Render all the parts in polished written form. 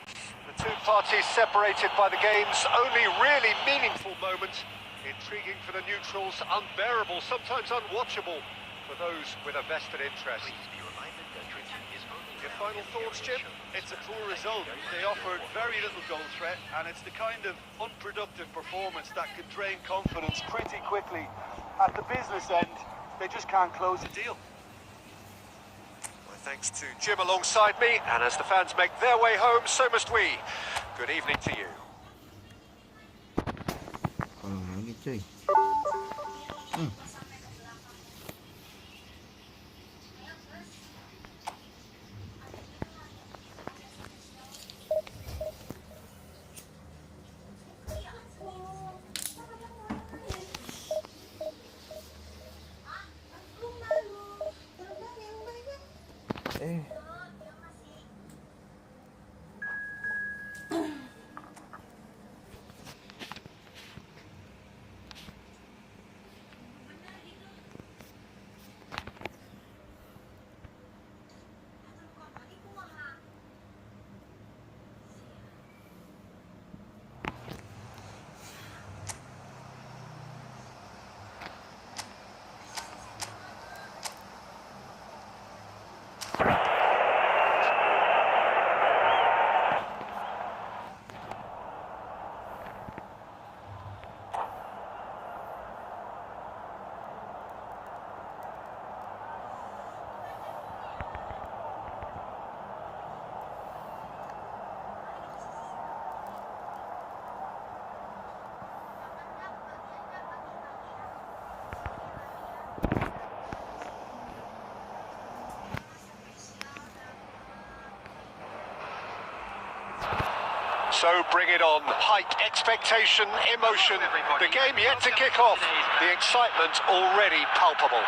The two parties separated by the game's only really meaningful moment. Intriguing for the neutrals, unbearable, sometimes unwatchable for those with a vested interest. Your final thoughts, Jim? It's a poor result. They offered very little goal threat, and it's the kind of unproductive performance that can drain confidence pretty quickly. At the business end, they just can't close a deal. My thanks to Jim alongside me, and as the fans make their way home, so must we. Good evening to you. So bring it on. Height, expectation, emotion. The game yet to kick off. The excitement already palpable.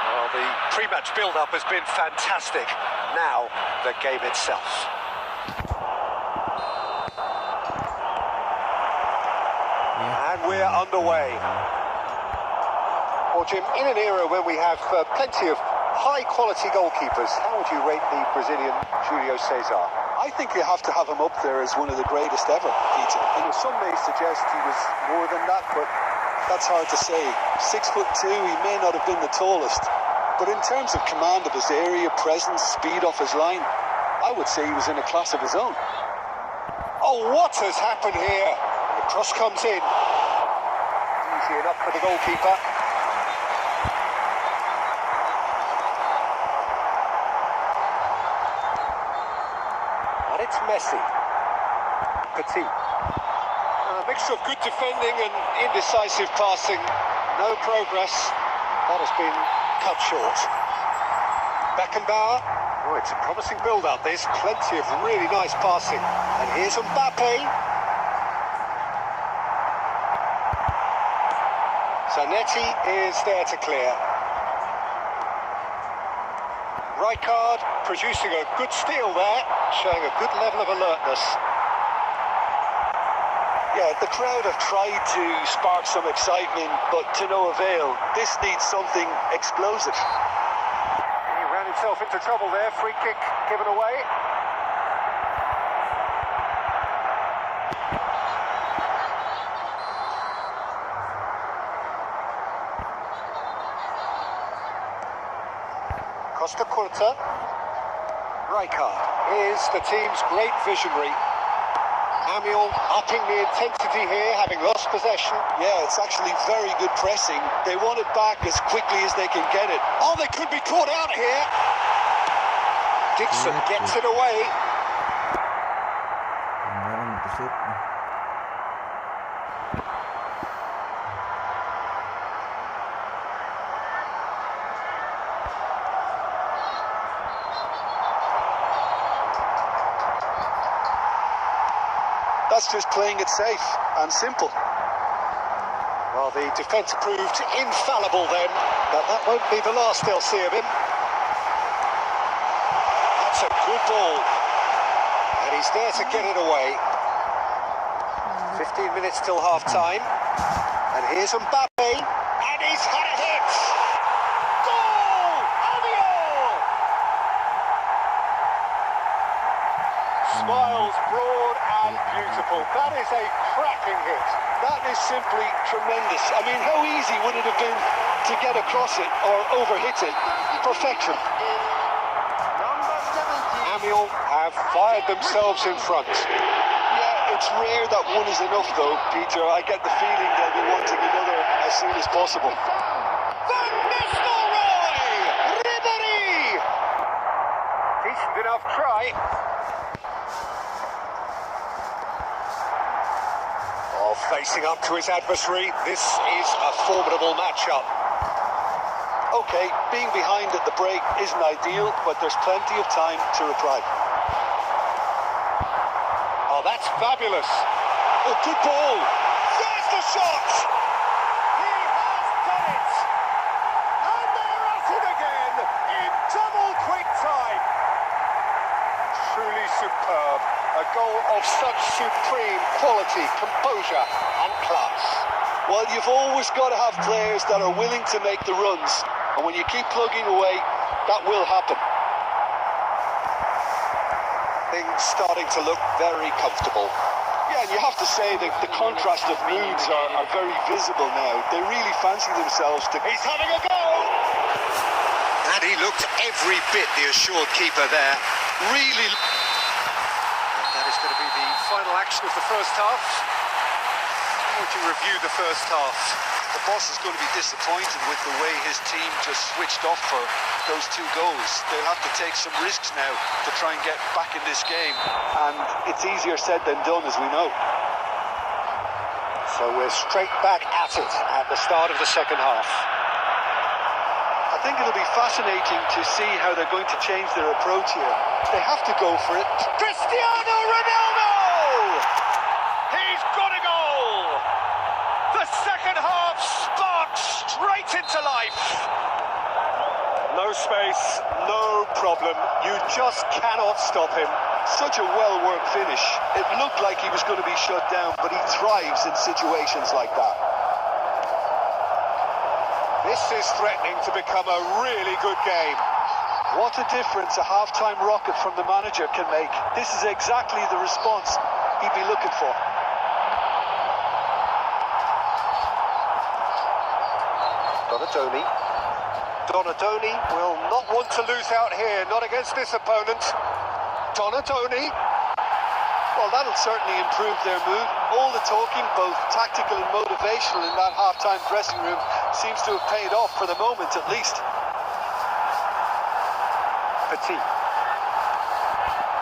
Well, the pre-match build-up has been fantastic. Now, the game itself. And we're underway. Well, Jim, in an era when we have plenty of high-quality goalkeepers, how would you rate the Brazilian Julio Cesar? I think you have to have him up there as one of the greatest ever, Peter. You know, some may suggest he was more than that, but that's hard to say. 6'2", he may not have been the tallest, but in terms of command of his area, presence, speed off his line, I would say he was in a class of his own. Oh, what has happened here? The cross comes in. Easy enough for the goalkeeper. It's Messi. Petit. A mixture of good defending and indecisive passing. No progress. That has been cut short. Beckenbauer. Oh, it's a promising build-up. There's plenty of really nice passing. And here's Mbappe. Zanetti is there to clear. Rijkaard producing a good steal there, showing a good level of alertness. Yeah, the crowd have tried to spark some excitement, but to no avail. This needs something explosive. He ran himself into trouble there, free kick given away. Costa Curta. Rijkaard is the team's great visionary. Amiel upping the intensity here, having lost possession. Yeah, it's actually very good pressing. They want it back as quickly as they can get it. Oh, they could be caught out here. Dixon gets it away. That's just playing it safe and simple. Well, the defence proved infallible then, but that won't be the last they'll see of him. That's a good ball, and he's there to get it away. 15 minutes till half-time, and here's Mbappe, and he's had a hit! Goal! Amiel! Beautiful. That is a cracking hit. That is simply tremendous. I mean, how easy would it have been to get across it or overhit it? Perfection. Amiens have fired themselves in front. Yeah, it's rare that one is enough, though, Peter. I get the feeling they'll be wanting another as soon as possible. Van Nistelrooy! Ribéry! Decent enough try. Oh, facing up to his adversary. This is a formidable matchup. Okay, being behind at the break isn't ideal, but there's plenty of time to reply. Oh, that's fabulous. Oh, good ball. There's the shot! He has done it! And they're at it again in double quick time. Truly superb. A goal of such supreme quality, composure and class. Well, you've always got to have players that are willing to make the runs. And when you keep plugging away, that will happen. Things starting to look very comfortable. Yeah, and you have to say that the contrast of moods are very visible now. They really fancy themselves to... He's having a go! And he looked every bit the assured keeper there. Really... And that is going to be the final action of the first half. How would you review the first half? The boss is going to be disappointed with the way his team just switched off for those two goals. They'll have to take some risks now to try and get back in this game. And it's easier said than done, as we know. So we're straight back at it at the start of the second half. I think it'll be fascinating to see how they're going to change their approach here. They have to go for it. Cristiano Ronaldo! He's got a goal! The second half sparks straight into life. No space, no problem. You just cannot stop him. Such a well-worked finish. It looked like he was going to be shut down, but he thrives in situations like that. This is threatening to become a really good game. What a difference a half-time rocket from the manager can make. This is exactly the response he'd be looking for. Donadoni will not want to lose out here, not against this opponent. Donadoni. Well, that'll certainly improve their mood. All the talking, both tactical and motivational, in that half-time dressing room seems to have paid off for the moment, at least. Petit.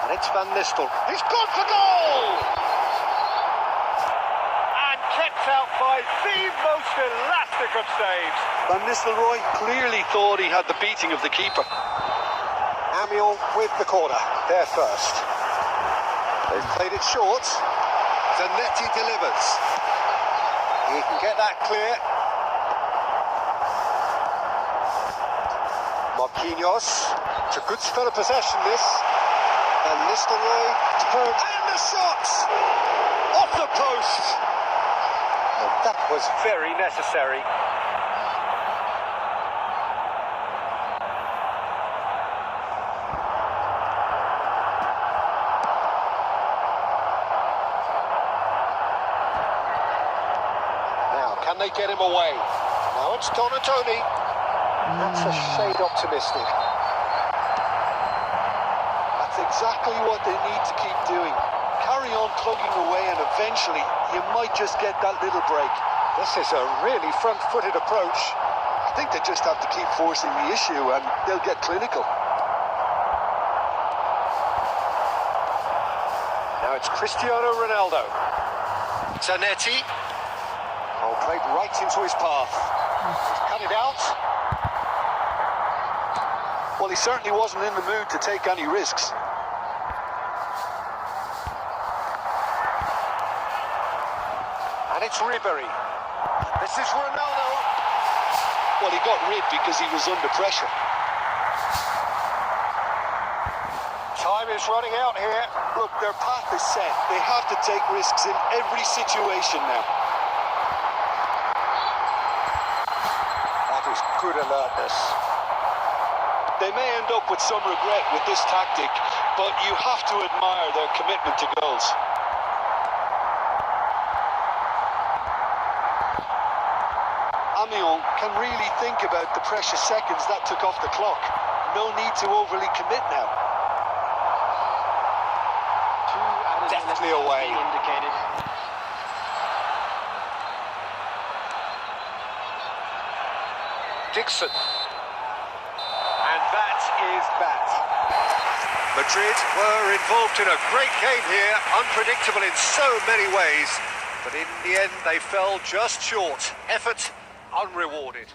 And it's Van Nistelrooy. He's gone for goal! And kept out by the most elastic of saves. Van Nistelrooy clearly thought he had the beating of the keeper. Amiens with the corner. They're first. They've played it short. Zanetti delivers. He can get that clear. Marquinhos. It's a good spell of possession, this. And Nistelrooy turned. And the shot! Off the post! And that was very necessary. Can they get him away? Now it's Donadoni. That's a shade optimistic. That's exactly what they need to keep doing. Carry on plugging away and eventually you might just get that little break. This is a really front-footed approach. I think they just have to keep forcing the issue and they'll get clinical. Now it's Cristiano Ronaldo. Zanetti. Oh, played right into his path. He's cut it out. Well, he certainly wasn't in the mood to take any risks. And it's Ribéry. This is Ronaldo. Well, he got rid because he was under pressure. Time is running out here. Look, their path is set. They have to take risks in every situation now. That is good alertness. They may end up with some regret with this tactic, but you have to admire their commitment to goals. Aubameyang can really think about the precious seconds that took off the clock. No need to overly commit now. Deftly away. Indicated. Dixon. And that is that. Madrid were involved in a great game here, unpredictable in so many ways, but in the end they fell just short. Effort unrewarded.